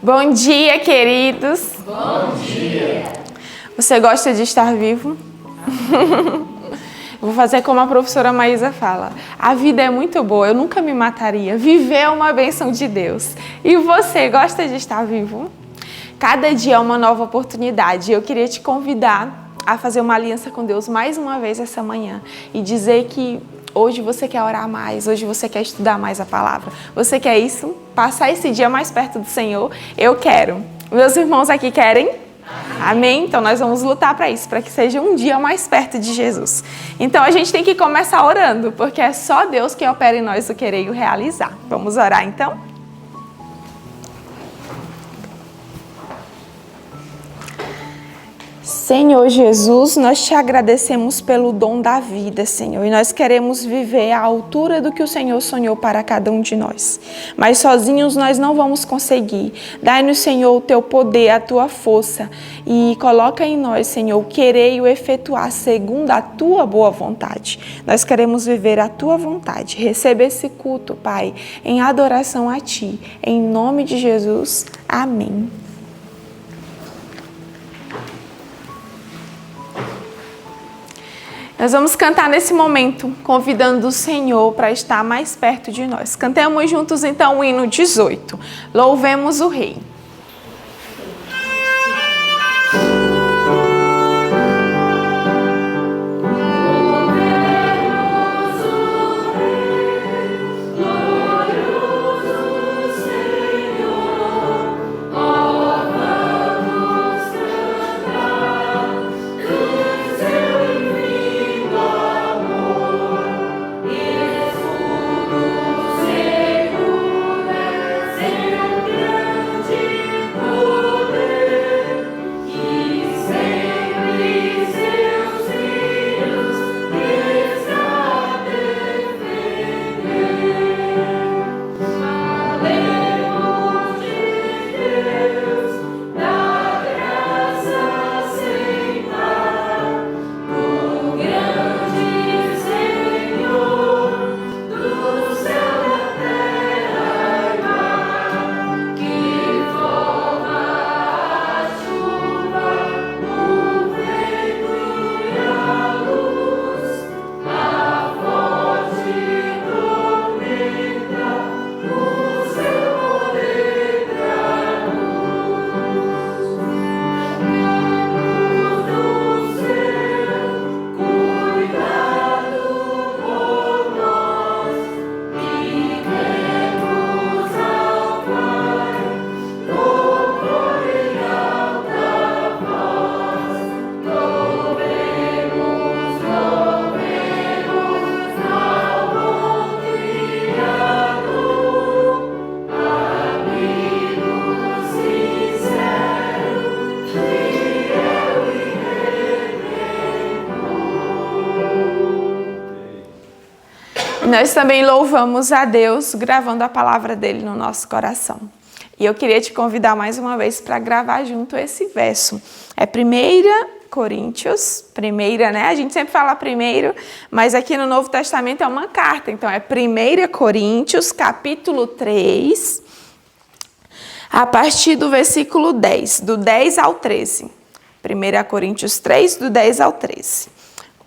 Bom dia, queridos. Bom dia. Você gosta de estar vivo? Vou fazer como a professora Maísa fala. A vida é muito boa, eu nunca me mataria. Viver é uma bênção de Deus. E você gosta de estar vivo? Cada dia é uma nova oportunidade. Eu queria te convidar a fazer uma aliança com Deus mais uma vez essa manhã e dizer que hoje você quer orar mais, hoje você quer estudar mais a palavra. Você quer isso? Passar esse dia mais perto do Senhor? Eu quero. Meus irmãos aqui querem? Amém? Então nós vamos lutar para isso, para que seja um dia mais perto de Jesus. Então a gente tem que começar orando, porque é só Deus que opera em nós o querer e o realizar. Vamos orar então? Senhor Jesus, nós te agradecemos pelo dom da vida, Senhor, e nós queremos viver à altura do que o Senhor sonhou para cada um de nós. Mas sozinhos nós não vamos conseguir. Dai-nos, Senhor, o teu poder, a tua força e coloca em nós, Senhor, o querer e o efetuar segundo a tua boa vontade. Nós queremos viver a tua vontade. Receba esse culto, Pai, em adoração a ti. Em nome de Jesus, amém. Nós vamos cantar nesse momento, convidando o Senhor para estar mais perto de nós. Cantemos juntos então o hino 18. Louvemos o Rei. Nós também louvamos a Deus gravando a palavra dele no nosso coração. E eu queria te convidar mais uma vez para gravar junto esse verso. É 1 Coríntios, primeira, né? A gente sempre fala primeiro, mas aqui no Novo Testamento é uma carta. Então é 1 Coríntios, capítulo 3, a partir do versículo 10, do 10 ao 13. 1 Coríntios 3, do 10 ao 13.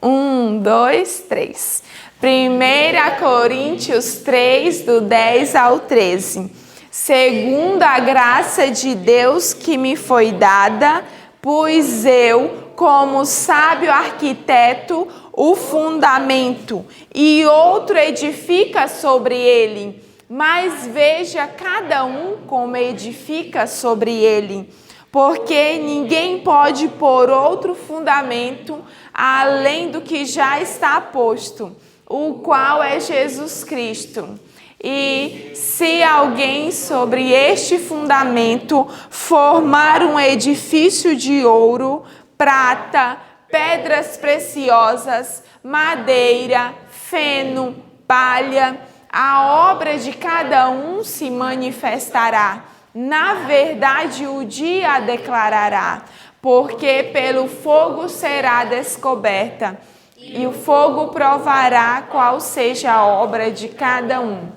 1, 2, 3. 1 Coríntios 3, do 10 ao 13. Segundo a graça de Deus que me foi dada, pus eu, como sábio arquiteto, o fundamento, e outro edifica sobre ele. Mas veja cada um como edifica sobre ele. Porque ninguém pode pôr outro fundamento além do que já está posto, o qual é Jesus Cristo. E se alguém sobre este fundamento formar um edifício de ouro, prata, pedras preciosas, madeira, feno, palha, a obra de cada um se manifestará. Na verdade, o dia a declarará, porque pelo fogo será descoberta, e o fogo provará qual seja a obra de cada um.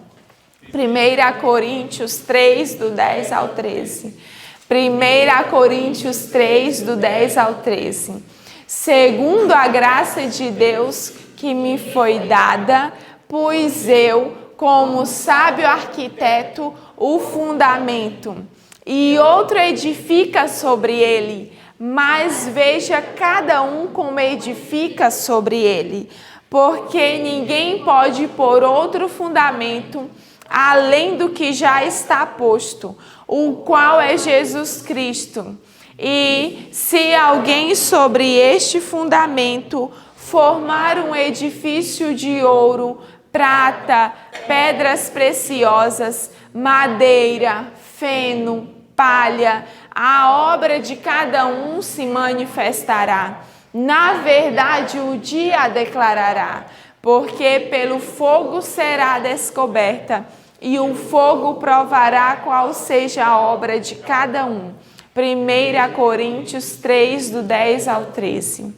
1 Coríntios 3, do 10 ao 13. 1 Coríntios 3, do 10 ao 13. Segundo a graça de Deus que me foi dada, pus eu, como sábio arquiteto, o fundamento, e outro edifica sobre ele, mas veja cada um como edifica sobre ele, porque ninguém pode pôr outro fundamento além do que já está posto, o qual é Jesus Cristo. E se alguém sobre este fundamento formar um edifício de ouro, prata, pedras preciosas, madeira, feno, palha, a obra de cada um se manifestará. Na verdade, o dia a declarará, porque pelo fogo será descoberta, e o fogo provará qual seja a obra de cada um. 1 Coríntios 3, do 10 ao 13.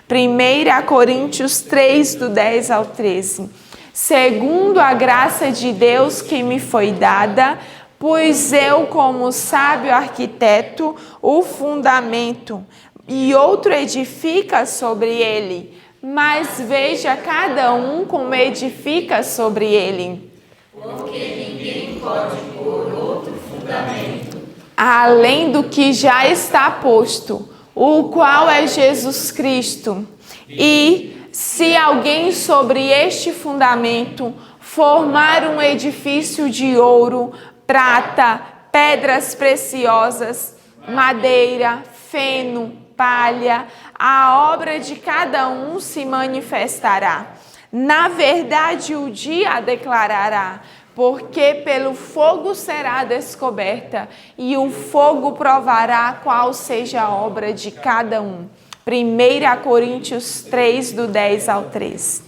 1 Coríntios 3, do 10 ao 13. Segundo a graça de Deus que me foi dada, pus eu como sábio arquiteto o fundamento, e outro edifica sobre ele, mas veja cada um como edifica sobre ele. Porque ninguém pode pôr outro fundamento além do que já está posto, o qual é Jesus Cristo. E se alguém sobre este fundamento formar um edifício de ouro, prata, pedras preciosas, madeira, feno, palha, a obra de cada um se manifestará. Na verdade, o dia a declarará, porque pelo fogo será descoberta, e o fogo provará qual seja a obra de cada um. 1 Coríntios 3, do 10 ao 13.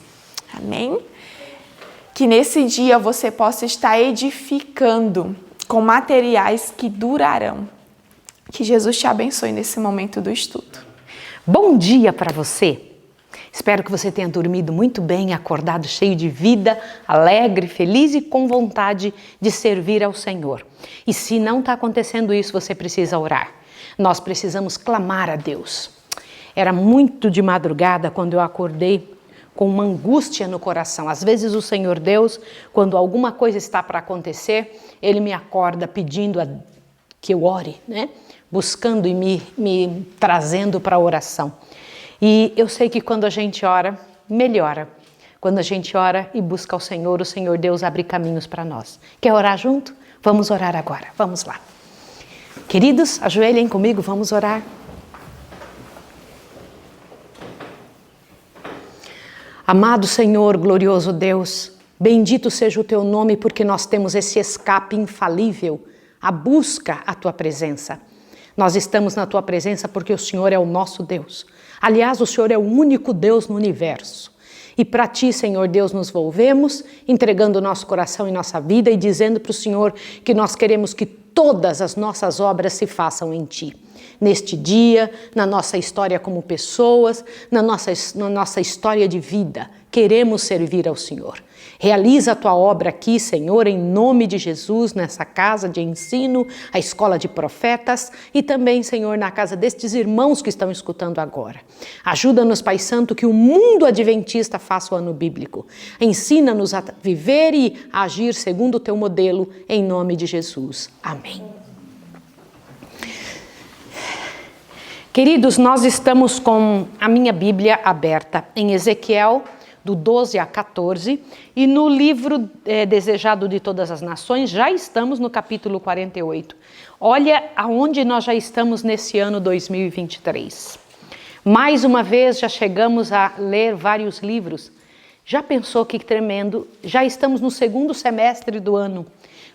Amém? Que nesse dia você possa estar edificando com materiais que durarão. Que Jesus te abençoe nesse momento do estudo. Bom dia para você! Espero que você tenha dormido muito bem, acordado cheio de vida, alegre, feliz e com vontade de servir ao Senhor. E se não está acontecendo isso, você precisa orar. Nós precisamos clamar a Deus. Era muito de madrugada quando eu acordei com uma angústia no coração. Às vezes o Senhor Deus, quando alguma coisa está para acontecer, Ele me acorda pedindo que eu ore, né? Buscando e me trazendo para a oração. E eu sei que quando a gente ora, melhora. Quando a gente ora e busca o Senhor Deus abre caminhos para nós. Quer orar junto? Vamos orar agora, vamos lá. Queridos, ajoelhem comigo, vamos orar. Amado Senhor, glorioso Deus, bendito seja o Teu nome, porque nós temos esse escape infalível, a busca à Tua presença. Nós estamos na Tua presença porque o Senhor é o nosso Deus. Aliás, o Senhor é o único Deus no universo. E para Ti, Senhor Deus, nos volvemos, entregando o nosso coração e nossa vida e dizendo para o Senhor que nós queremos que todas as nossas obras se façam em Ti. Neste dia, na nossa história como pessoas, na nossa história de vida, queremos servir ao Senhor. Realiza a Tua obra aqui, Senhor, em nome de Jesus, nessa casa de ensino, a escola de profetas e também, Senhor, na casa destes irmãos que estão escutando agora. Ajuda-nos, Pai Santo, que o mundo adventista faça o ano bíblico. Ensina-nos a viver e a agir segundo o Teu modelo, em nome de Jesus. Amém. Queridos, nós estamos com a minha Bíblia aberta em Ezequiel, do 12 a 14, e no livro Desejado de Todas as Nações, já estamos no capítulo 48. Olha aonde nós já estamos nesse ano 2023. Mais uma vez já chegamos a ler vários livros. Já pensou que tremendo? Já estamos no segundo semestre do ano.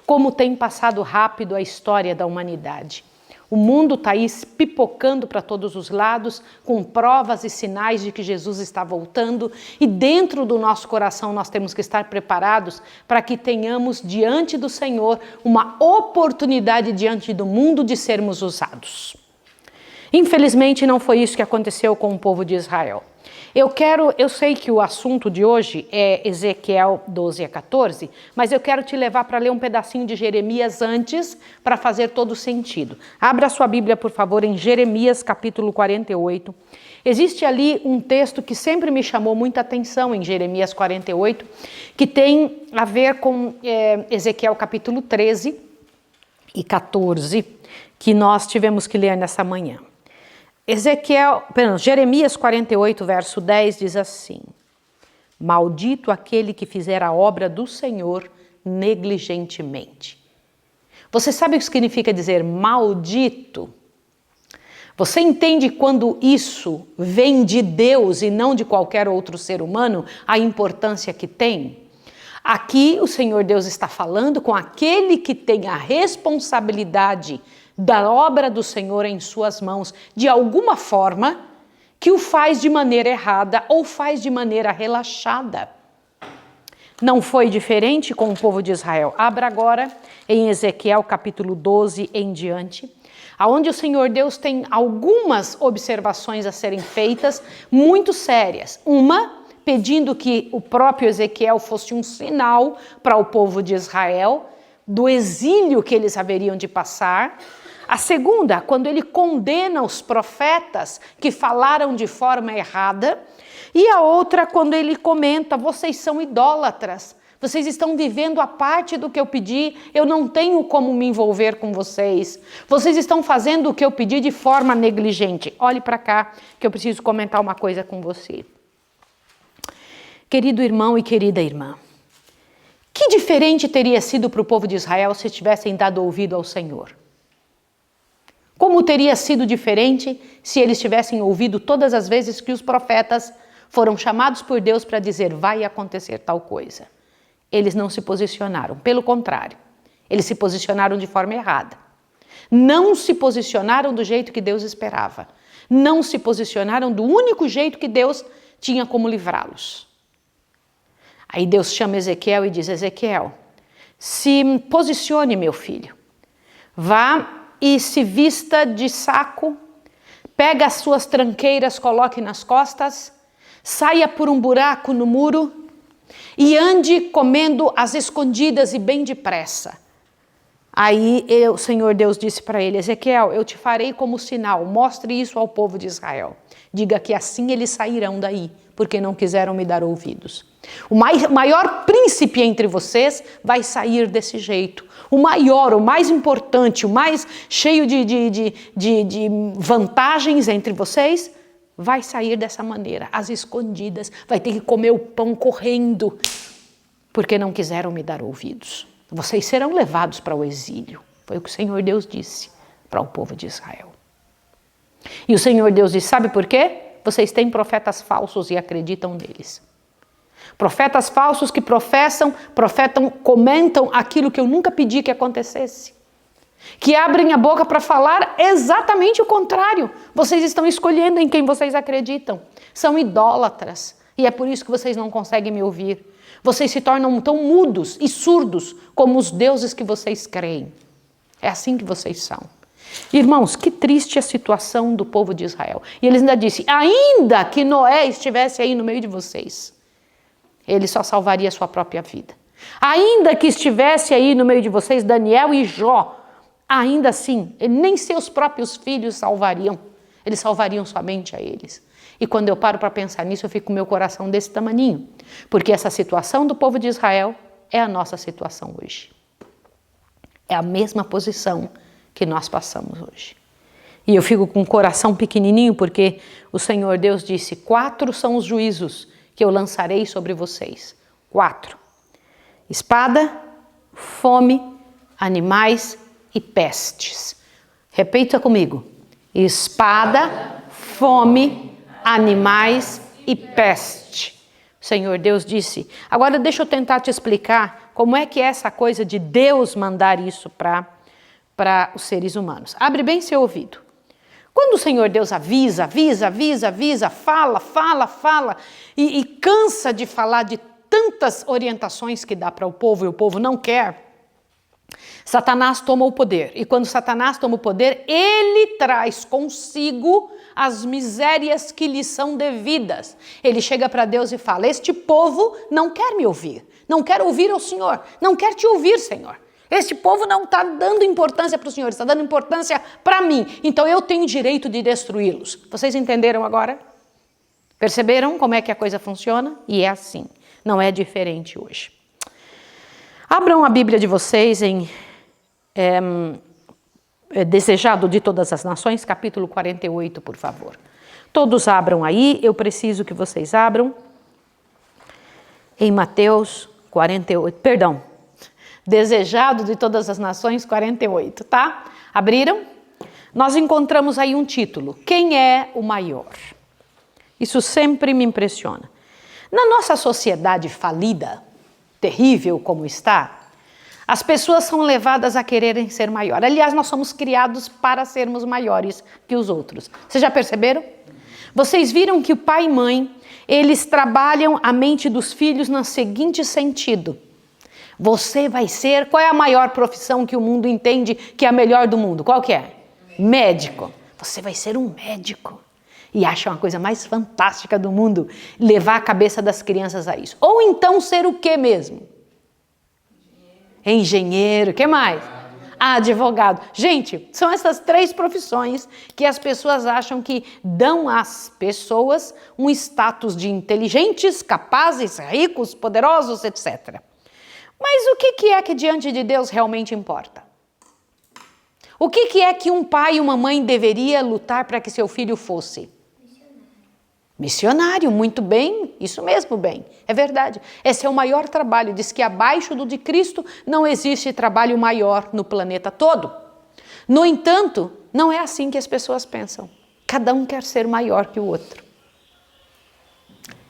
Como tem passado rápido a história da humanidade. O mundo está aí pipocando para todos os lados, com provas e sinais de que Jesus está voltando. E dentro do nosso coração nós temos que estar preparados para que tenhamos diante do Senhor uma oportunidade diante do mundo de sermos usados. Infelizmente não foi isso que aconteceu com o povo de Israel. Eu sei que o assunto de hoje é Ezequiel 12 a 14, mas eu quero te levar para ler um pedacinho de Jeremias antes, para fazer todo sentido. Abra sua Bíblia, por favor, em Jeremias capítulo 48. Existe ali um texto que sempre me chamou muita atenção em Jeremias 48, que tem a ver com Ezequiel capítulo 13 e 14, que nós tivemos que ler nessa manhã. Jeremias 48, verso 10 diz assim: maldito aquele que fizer a obra do Senhor negligentemente. Você sabe o que significa dizer maldito? Você entende quando isso vem de Deus e não de qualquer outro ser humano, a importância que tem? Aqui o Senhor Deus está falando com aquele que tem a responsabilidade da obra do Senhor em suas mãos, de alguma forma, que o faz de maneira errada ou faz de maneira relaxada. Não foi diferente com o povo de Israel. Abra agora em Ezequiel capítulo 12 em diante, onde o Senhor Deus tem algumas observações a serem feitas, muito sérias. Uma, pedindo que o próprio Ezequiel fosse um sinal para o povo de Israel, do exílio que eles haveriam de passar. A segunda, quando ele condena os profetas que falaram de forma errada. E a outra, quando ele comenta, vocês são idólatras, vocês estão vivendo a parte do que eu pedi, eu não tenho como me envolver com vocês. Vocês estão fazendo o que eu pedi de forma negligente. Olhe para cá, que eu preciso comentar uma coisa com você. Querido irmão e querida irmã, que diferente teria sido para o povo de Israel se tivessem dado ouvido ao Senhor? Como teria sido diferente se eles tivessem ouvido todas as vezes que os profetas foram chamados por Deus para dizer, vai acontecer tal coisa? Eles não se posicionaram, pelo contrário, eles se posicionaram de forma errada. Não se posicionaram do jeito que Deus esperava. Não se posicionaram do único jeito que Deus tinha como livrá-los. Aí Deus chama Ezequiel e diz, Ezequiel, se posicione, meu filho, vá e se vista de saco, pega as suas tranqueiras, coloque nas costas, saia por um buraco no muro e ande comendo às escondidas e bem depressa. Aí o Senhor Deus disse para ele, Ezequiel, eu te farei como sinal, mostre isso ao povo de Israel. Diga que assim eles sairão daí, porque não quiseram me dar ouvidos. O maior príncipe entre vocês vai sair desse jeito. O maior, o mais importante, o mais cheio de vantagens entre vocês, vai sair dessa maneira, às escondidas, vai ter que comer o pão correndo, porque não quiseram me dar ouvidos. Vocês serão levados para o exílio. Foi o que o Senhor Deus disse para o povo de Israel. E o Senhor Deus disse, sabe por quê? Vocês têm profetas falsos e acreditam neles. Profetas falsos que comentam aquilo que eu nunca pedi que acontecesse. Que abrem a boca para falar exatamente o contrário. Vocês estão escolhendo em quem vocês acreditam. São idólatras. E é por isso que vocês não conseguem me ouvir. Vocês se tornam tão mudos e surdos como os deuses que vocês creem. É assim que vocês são. Irmãos, que triste a situação do povo de Israel. E eles ainda disse, ainda que Noé estivesse aí no meio de vocês, ele só salvaria a sua própria vida. Ainda que estivesse aí no meio de vocês Daniel e Jó, ainda assim, nem seus próprios filhos salvariam. Eles salvariam somente a eles. E quando eu paro para pensar nisso, eu fico com meu coração desse tamaninho. Porque essa situação do povo de Israel é a nossa situação hoje. É a mesma posição que nós passamos hoje. E eu fico com o coração pequenininho porque o Senhor Deus disse, 4 são os juízos que eu lançarei sobre vocês. 4. Espada, fome, animais e pestes. Repita comigo. Espada, fome, animais e peste. O Senhor Deus disse. Agora deixa eu tentar te explicar como é que é essa coisa de Deus mandar isso para os seres humanos. Abre bem seu ouvido. Quando o Senhor Deus avisa, fala e cansa de falar de tantas orientações que dá para o povo e o povo não quer, Satanás toma o poder. E quando Satanás toma o poder, ele traz consigo as misérias que lhes são devidas. Ele chega para Deus e fala: este povo não quer me ouvir, não quer ouvir o Senhor, não quer te ouvir, Senhor. Este povo não está dando importância para o Senhor, está dando importância para mim, então eu tenho direito de destruí-los. Vocês entenderam agora? Perceberam como é que a coisa funciona? E é assim, não é diferente hoje. Abram a Bíblia de vocês em Desejado de Todas as Nações, capítulo 48, por favor. Todos abram aí, eu preciso que vocês abram. Em Mateus 48, perdão. Desejado de Todas as Nações, 48, tá? Abriram? Nós encontramos aí um título: Quem é o maior? Isso sempre me impressiona. Na nossa sociedade falida, terrível como está, as pessoas são levadas a quererem ser maior. Aliás, nós somos criados para sermos maiores que os outros. Vocês já perceberam? Vocês viram que o pai e mãe, eles trabalham a mente dos filhos no seguinte sentido: você vai ser... Qual é a maior profissão que o mundo entende que é a melhor do mundo? Qual que é? Médico. Você vai ser um médico. E acha uma coisa mais fantástica do mundo levar a cabeça das crianças a isso. Ou então ser o quê mesmo? Engenheiro. O que mais? Advogado. Gente, são essas 3 profissões que as pessoas acham que dão às pessoas um status de inteligentes, capazes, ricos, poderosos, etc. Mas o que é que diante de Deus realmente importa? O que é que um pai e uma mãe deveria lutar para que seu filho fosse? Missionário, muito bem, isso mesmo, bem, é verdade. Esse é o maior trabalho, diz que abaixo do de Cristo não existe trabalho maior no planeta todo. No entanto, não é assim que as pessoas pensam. Cada um quer ser maior que o outro.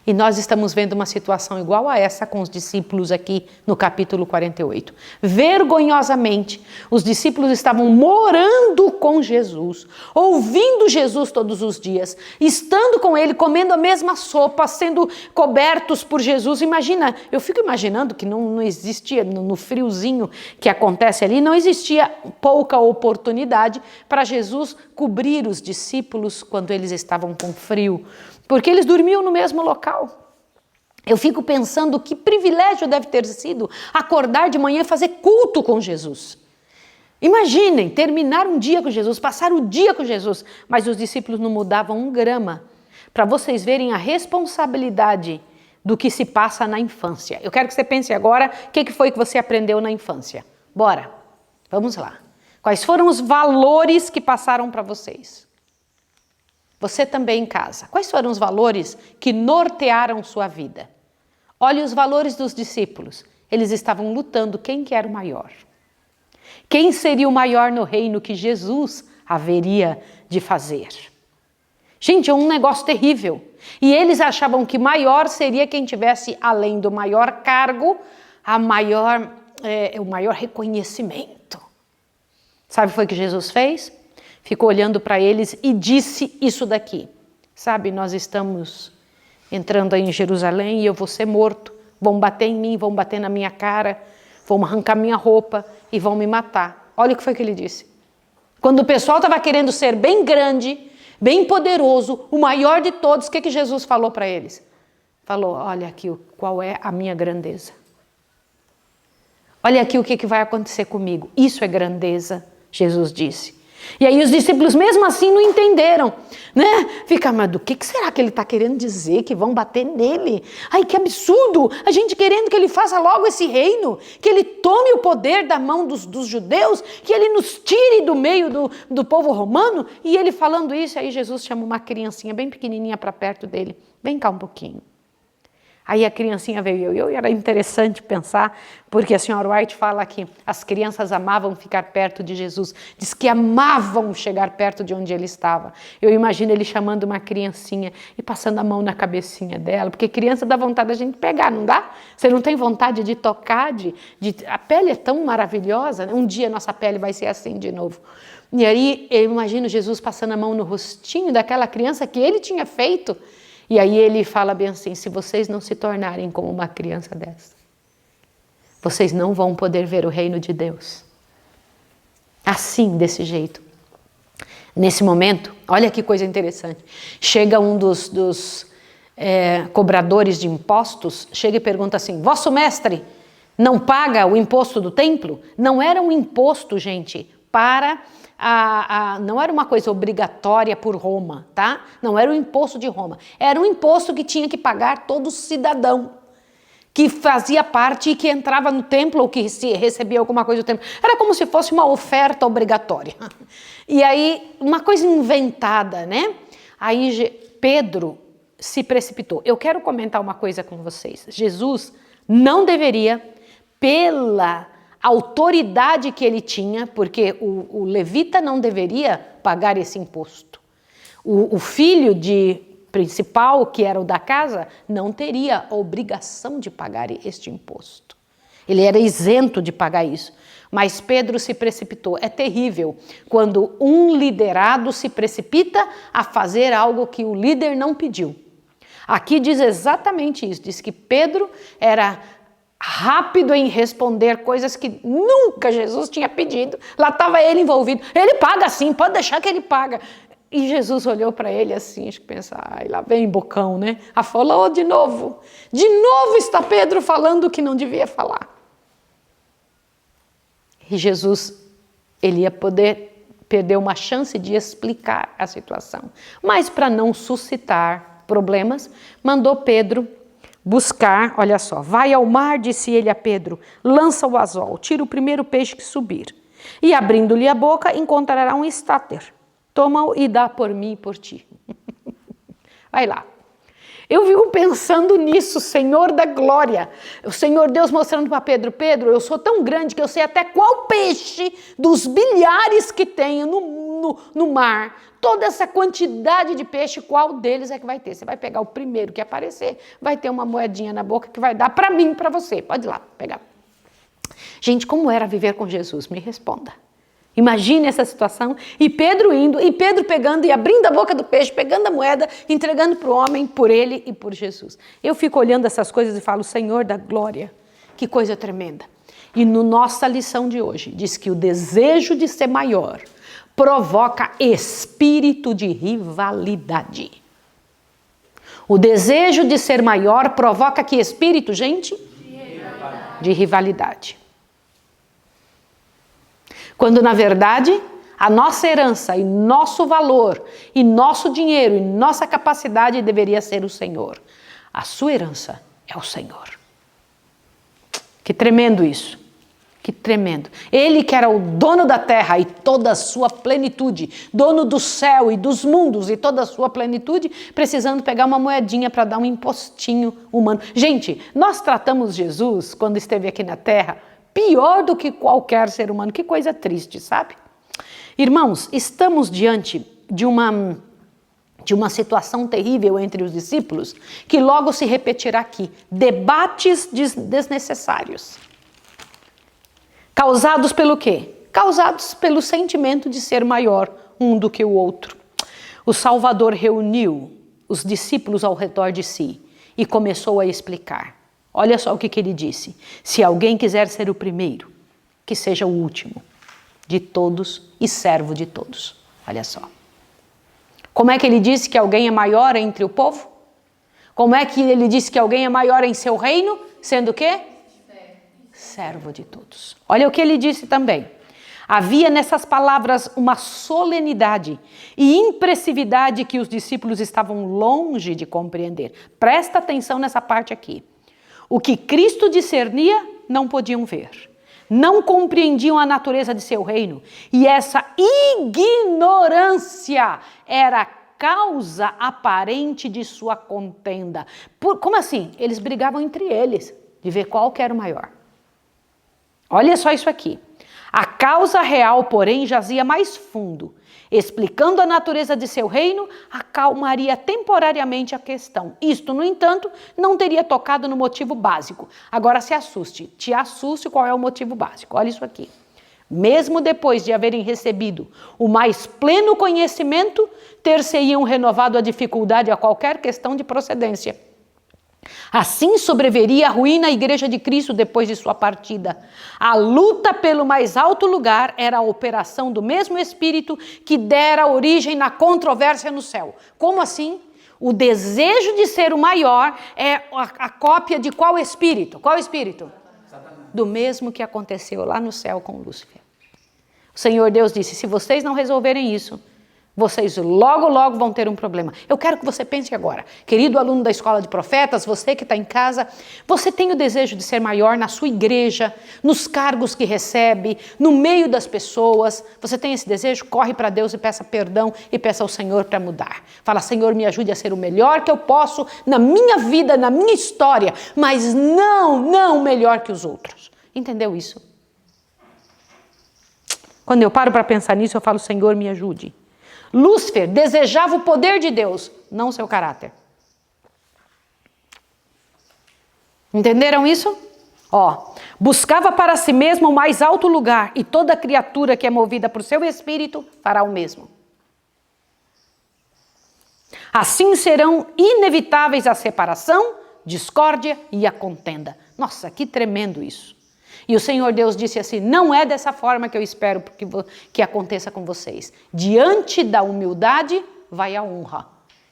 E nós estamos vendo uma situação igual a essa com os discípulos aqui no capítulo 48. Vergonhosamente, os discípulos estavam morando com Jesus, ouvindo Jesus todos os dias, estando com ele, comendo a mesma sopa, sendo cobertos por Jesus. Imagina, eu fico imaginando que não existia, no friozinho que acontece ali, não existia pouca oportunidade para Jesus cobrir os discípulos quando eles estavam com frio, porque eles dormiam no mesmo local. Eu fico pensando que privilégio deve ter sido acordar de manhã e fazer culto com Jesus. Imaginem, terminar um dia com Jesus, passar o dia com Jesus, mas os discípulos não mudavam um grama, para vocês verem a responsabilidade do que se passa na infância. Eu quero que você pense agora, o que foi que você aprendeu na infância? Bora, vamos lá. Quais foram os valores que passaram para vocês? Você também em casa. Quais foram os valores que nortearam sua vida? Olhe os valores dos discípulos. Eles estavam lutando quem que era o maior. Quem seria o maior no reino que Jesus haveria de fazer? Gente, é um negócio terrível. E eles achavam que maior seria quem tivesse, além do maior cargo, o maior reconhecimento. Sabe o que foi que Jesus fez? Ficou olhando para eles e disse isso daqui. Sabe, nós estamos entrando aí em Jerusalém e eu vou ser morto. Vão bater em mim, vão bater na minha cara, vão arrancar minha roupa e vão me matar. Olha o que foi que ele disse. Quando o pessoal estava querendo ser bem grande, bem poderoso, o maior de todos, o que Jesus falou para eles? Falou, olha aqui qual é a minha grandeza. Olha aqui o que vai acontecer comigo. Isso é grandeza, Jesus disse. E aí os discípulos mesmo assim não entenderam, né? Fica, mas do que será que ele está querendo dizer? Que vão bater nele? Ai, que absurdo! A gente querendo que ele faça logo esse reino, que ele tome o poder da mão dos judeus, que ele nos tire do meio do povo romano. E ele falando isso, aí Jesus chama uma criancinha bem pequenininha para perto dele. Vem cá um pouquinho. Aí a criancinha veio e era interessante pensar, porque a senhora White fala que as crianças amavam ficar perto de Jesus, diz que amavam chegar perto de onde ele estava. Eu imagino ele chamando uma criancinha e passando a mão na cabecinha dela, porque criança dá vontade da gente pegar, não dá? Você não tem vontade de tocar, a pele é tão maravilhosa, né? Um dia nossa pele vai ser assim de novo. E aí eu imagino Jesus passando a mão no rostinho daquela criança que ele tinha feito. E aí ele fala bem assim, se vocês não se tornarem como uma criança dessa, vocês não vão poder ver o reino de Deus. Assim, desse jeito. Nesse momento, olha que coisa interessante, chega um dos cobradores de impostos, chega e pergunta assim: vosso mestre não paga o imposto do templo? Não era um imposto, gente, não era uma coisa obrigatória por Roma, tá? Não era o imposto de Roma, era um imposto que tinha que pagar todo cidadão que fazia parte e que entrava no templo ou que recebia alguma coisa do templo. Era como se fosse uma oferta obrigatória. E aí, uma coisa inventada, né? Aí Pedro se precipitou. Eu quero comentar uma coisa com vocês. Jesus não deveria, pela autoridade que ele tinha, porque o levita não deveria pagar esse imposto. O filho principal, que era o da casa, não teria a obrigação de pagar este imposto. Ele era isento de pagar isso. Mas Pedro se precipitou. É terrível quando um liderado se precipita a fazer algo que o líder não pediu. Aqui diz exatamente isso. Diz que Pedro era rápido em responder coisas que nunca Jesus tinha pedido. Lá estava ele envolvido. Ele paga sim, pode deixar que ele paga. E Jesus olhou para ele assim, acho que pensa, ai, lá vem bocão, né? Falou de novo está Pedro falando o que não devia falar. E Jesus, ele ia poder perder uma chance de explicar a situação. Mas para não suscitar problemas, mandou Pedro buscar, olha só, vai ao mar, disse ele a Pedro, lança o anzol, tira o primeiro peixe que subir. E abrindo-lhe a boca, encontrará um estáter. Toma-o e dá por mim e por ti. Vai lá. Eu vivo pensando nisso, Senhor da glória. O Senhor Deus mostrando para Pedro, Pedro, eu sou tão grande que eu sei até qual peixe dos bilhares que tenho no mar, toda essa quantidade de peixe, qual deles é que vai ter? Você vai pegar o primeiro que aparecer, vai ter uma moedinha na boca que vai dar para mim e para você. Pode ir lá, pegar. Gente, como era viver com Jesus? Me responda. Imagine essa situação, e Pedro indo, e Pedro pegando e abrindo a boca do peixe, pegando a moeda, entregando para o homem, por ele e por Jesus. Eu fico olhando essas coisas e falo, Senhor da glória, que coisa tremenda. E na nossa lição de hoje, diz que o desejo de ser maior provoca espírito de rivalidade. O desejo de ser maior provoca que espírito, gente? De rivalidade. Quando, na verdade, a nossa herança e nosso valor, e nosso dinheiro, e nossa capacidade deveria ser o Senhor. A sua herança é o Senhor. Que tremendo isso. Que tremendo. Ele que era o dono da terra e toda a sua plenitude, dono do céu e dos mundos e toda a sua plenitude, precisando pegar uma moedinha para dar um impostinho humano. Gente, nós tratamos Jesus, quando esteve aqui na terra, pior do que qualquer ser humano. Que coisa triste, sabe? Irmãos, estamos diante de uma situação terrível entre os discípulos, que logo se repetirá aqui. Debates desnecessários. Causados pelo quê? Causados pelo sentimento de ser maior um do que o outro. O Salvador reuniu os discípulos ao redor de si e começou a explicar. Olha só o que ele disse. Se alguém quiser ser o primeiro, que seja o último de todos e servo de todos. Olha só. Como é que ele disse que alguém é maior entre o povo? Como é que ele disse que alguém é maior em seu reino? Sendo o quê? Servo de todos. Olha o que ele disse também. Havia nessas palavras uma solenidade e impressividade que os discípulos estavam longe de compreender. Presta atenção nessa parte aqui. O que Cristo discernia, não podiam ver. Não compreendiam a natureza de seu reino. E essa ignorância era a causa aparente de sua contenda. Como assim? Eles brigavam entre eles, de ver qual que era o maior. Olha só isso aqui. A causa real, porém, jazia mais fundo. Explicando a natureza de seu reino, acalmaria temporariamente a questão. Isto, no entanto, não teria tocado no motivo básico. Agora se assuste. Te assuste qual é o motivo básico. Olha isso aqui. Mesmo depois de haverem recebido o mais pleno conhecimento, ter-se-iam renovado a dificuldade a qualquer questão de procedência. Assim sobreviria a ruína à igreja de Cristo depois de sua partida. A luta pelo mais alto lugar era a operação do mesmo Espírito que dera origem na controvérsia no céu. Como assim? O desejo de ser o maior é a cópia de qual Espírito? Qual Espírito? Do mesmo que aconteceu lá no céu com Lúcifer. O Senhor Deus disse, se vocês não resolverem isso, vocês logo vão ter um problema. Eu quero que você pense agora, querido aluno da Escola de Profetas, você que está em casa, você tem o desejo de ser maior na sua igreja, nos cargos que recebe, no meio das pessoas, você tem esse desejo? Corre para Deus e peça perdão e peça ao Senhor para mudar. Fala, Senhor, me ajude a ser o melhor que eu posso na minha vida, na minha história, mas não melhor que os outros. Entendeu isso? Quando eu paro para pensar nisso, eu falo, Senhor, me ajude. Lúcifer desejava o poder de Deus, não o seu caráter. Entenderam isso? Buscava para si mesmo o mais alto lugar e toda criatura que é movida por seu espírito fará o mesmo. Assim serão inevitáveis a separação, discórdia e a contenda. Nossa, que tremendo isso. E o Senhor Deus disse assim, não é dessa forma que eu espero que aconteça com vocês. Diante da humildade vai a honra.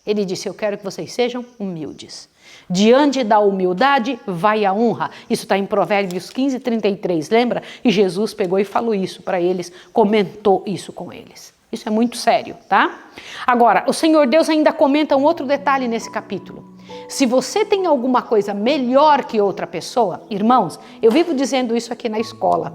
Ele disse, eu quero que vocês sejam humildes. Diante da humildade vai a honra. Isso está em Provérbios 15:33, lembra? E Jesus pegou e falou isso para eles, comentou isso com eles. Isso é muito sério, tá? Agora, o Senhor Deus ainda comenta um outro detalhe nesse capítulo. Se você tem alguma coisa melhor que outra pessoa, irmãos, eu vivo dizendo isso aqui na escola.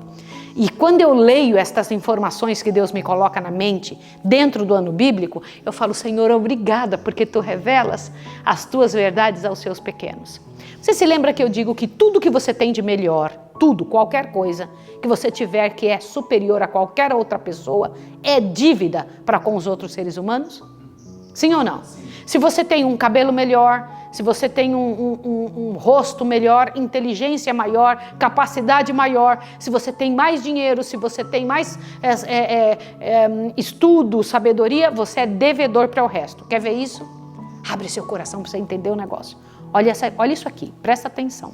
E quando eu leio estas informações que Deus me coloca na mente, dentro do ano bíblico, eu falo, Senhor, obrigada, porque Tu revelas as Tuas verdades aos seus pequenos. Você se lembra que eu digo que tudo que você tem de melhor, tudo, qualquer coisa que você tiver que é superior a qualquer outra pessoa, é dívida para com os outros seres humanos? Sim ou não? Se você tem um cabelo melhor, se você tem um rosto melhor, inteligência maior, capacidade maior, se você tem mais dinheiro, se você tem mais estudo, sabedoria, você é devedor para o resto. Quer ver isso? Abre seu coração para você entender o negócio. Olha isso aqui, presta atenção.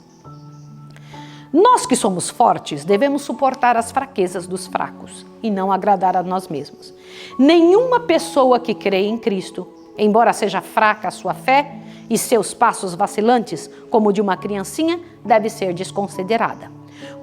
Nós que somos fortes devemos suportar as fraquezas dos fracos e não agradar a nós mesmos. Nenhuma pessoa que crê em Cristo, embora seja fraca a sua fé e seus passos vacilantes, como o de uma criancinha, deve ser desconsiderada.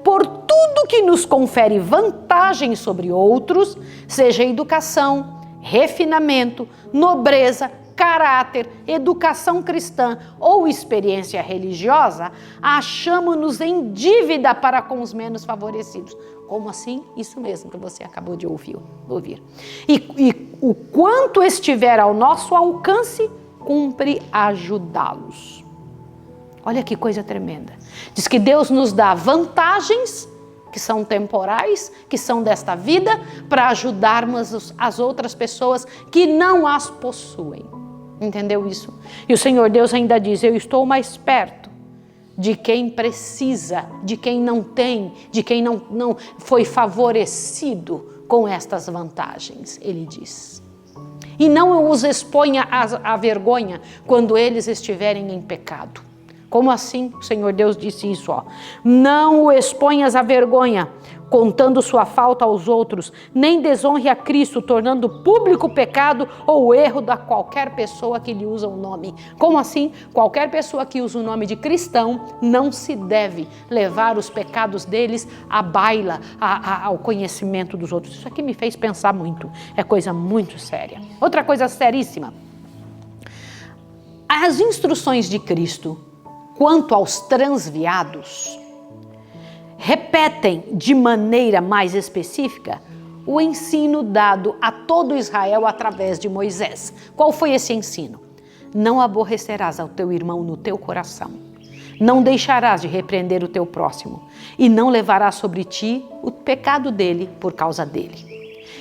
Por tudo que nos confere vantagem sobre outros, seja educação, refinamento, nobreza, caráter, educação cristã ou experiência religiosa, achamos-nos em dívida para com os menos favorecidos. Como assim? Isso mesmo que você acabou de ouvir. E o quanto estiver ao nosso alcance, cumpre ajudá-los. Olha que coisa tremenda. Diz que Deus nos dá vantagens que são temporais, que são desta vida, para ajudarmos as outras pessoas que não as possuem. Entendeu isso? E o Senhor Deus ainda diz, eu estou mais perto de quem precisa, de quem não tem, de quem não foi favorecido com estas vantagens, ele diz. E não os exponha à vergonha quando eles estiverem em pecado. Como assim? O Senhor Deus disse isso, Não o exponhas à vergonha, contando sua falta aos outros, nem desonre a Cristo, tornando público o pecado ou o erro da qualquer pessoa que lhe usa o nome. Como assim? Qualquer pessoa que usa o nome de cristão não se deve levar os pecados deles à baila, ao conhecimento dos outros. Isso aqui me fez pensar muito. É coisa muito séria. Outra coisa seríssima. As instruções de Cristo quanto aos transviados repetem de maneira mais específica o ensino dado a todo Israel através de Moisés. Qual foi esse ensino? Não aborrecerás ao teu irmão no teu coração, não deixarás de repreender o teu próximo e não levarás sobre ti o pecado dele por causa dele.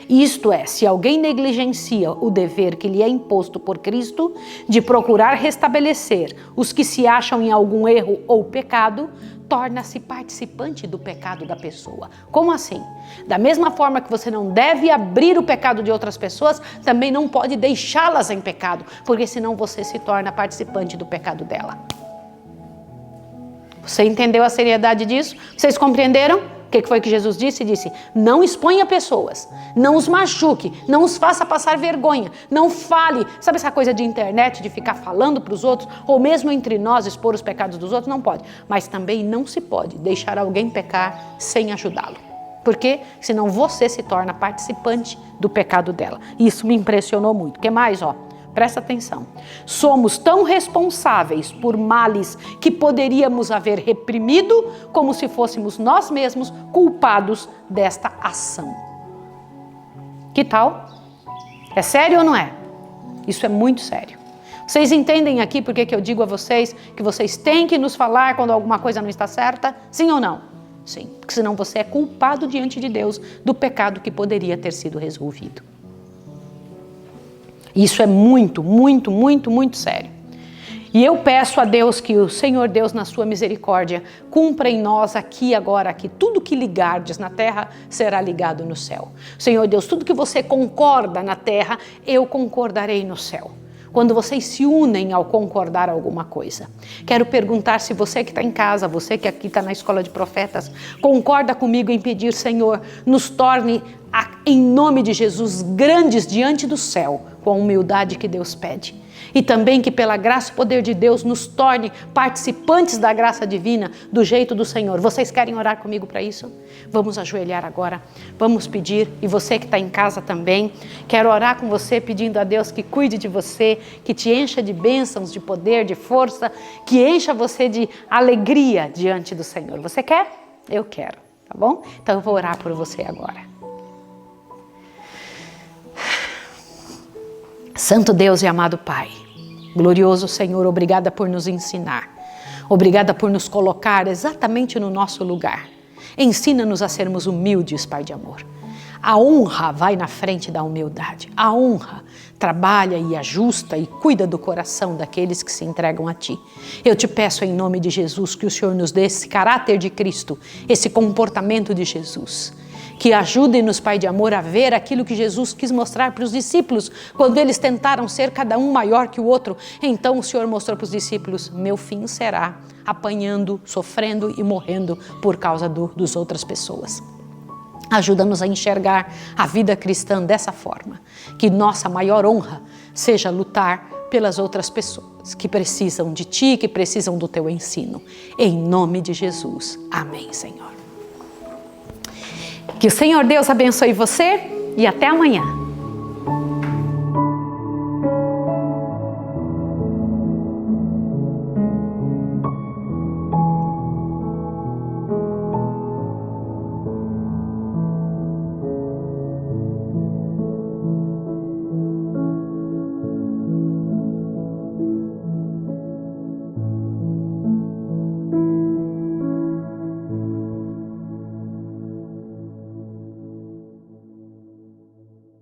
Isto é, se alguém negligencia o dever que lhe é imposto por Cristo de procurar restabelecer os que se acham em algum erro ou pecado, torna-se participante do pecado da pessoa. Como assim? Da mesma forma que você não deve abrir o pecado de outras pessoas, também não pode deixá-las em pecado, porque senão você se torna participante do pecado dela. Você entendeu a seriedade disso? Vocês compreenderam? O que foi que Jesus disse? Disse, não exponha pessoas, não os machuque, não os faça passar vergonha, não fale. Sabe essa coisa de internet, de ficar falando para os outros, ou mesmo entre nós expor os pecados dos outros? Não pode. Mas também não se pode deixar alguém pecar sem ajudá-lo. Por quê? Senão você se torna participante do pecado dela. Isso me impressionou muito. O que mais? Presta atenção. Somos tão responsáveis por males que poderíamos haver reprimido como se fôssemos nós mesmos culpados desta ação. Que tal? É sério ou não é? Isso é muito sério. Vocês entendem aqui por que eu digo a vocês que vocês têm que nos falar quando alguma coisa não está certa? Sim ou não? Sim, porque senão você é culpado diante de Deus do pecado que poderia ter sido resolvido. Isso é muito, muito, muito, muito sério. E eu peço a Deus que o Senhor Deus, na sua misericórdia, cumpra em nós aqui, agora, aqui. Tudo que ligardes na terra será ligado no céu. Senhor Deus, tudo que você concorda na terra, eu concordarei no céu. Quando vocês se unem ao concordar alguma coisa. Quero perguntar se você que está em casa, você que aqui está na Escola de Profetas, concorda comigo em pedir, Senhor, nos torne, em nome de Jesus, grandes diante do céu, com a humildade que Deus pede. E também que pela graça e poder de Deus nos torne participantes da graça divina do jeito do Senhor. Vocês querem orar comigo para isso? Vamos ajoelhar agora, vamos pedir, e você que está em casa também, quero orar com você pedindo a Deus que cuide de você, que te encha de bênçãos, de poder, de força, que encha você de alegria diante do Senhor. Você quer? Eu quero, tá bom? Então eu vou orar por você agora. Santo Deus e amado Pai, glorioso Senhor, obrigada por nos ensinar, obrigada por nos colocar exatamente no nosso lugar. Ensina-nos a sermos humildes, Pai de amor. A honra vai na frente da humildade. A honra trabalha e ajusta e cuida do coração daqueles que se entregam a Ti. Eu te peço em nome de Jesus que o Senhor nos dê esse caráter de Cristo, esse comportamento de Jesus. Que ajude-nos, Pai de amor, a ver aquilo que Jesus quis mostrar para os discípulos, quando eles tentaram ser cada um maior que o outro. Então o Senhor mostrou para os discípulos, meu fim será apanhando, sofrendo e morrendo por causa das outras pessoas. Ajuda-nos a enxergar a vida cristã dessa forma, que nossa maior honra seja lutar pelas outras pessoas que precisam de Ti, que precisam do Teu ensino. Em nome de Jesus. Amém, Senhor. Que o Senhor Deus abençoe você e até amanhã.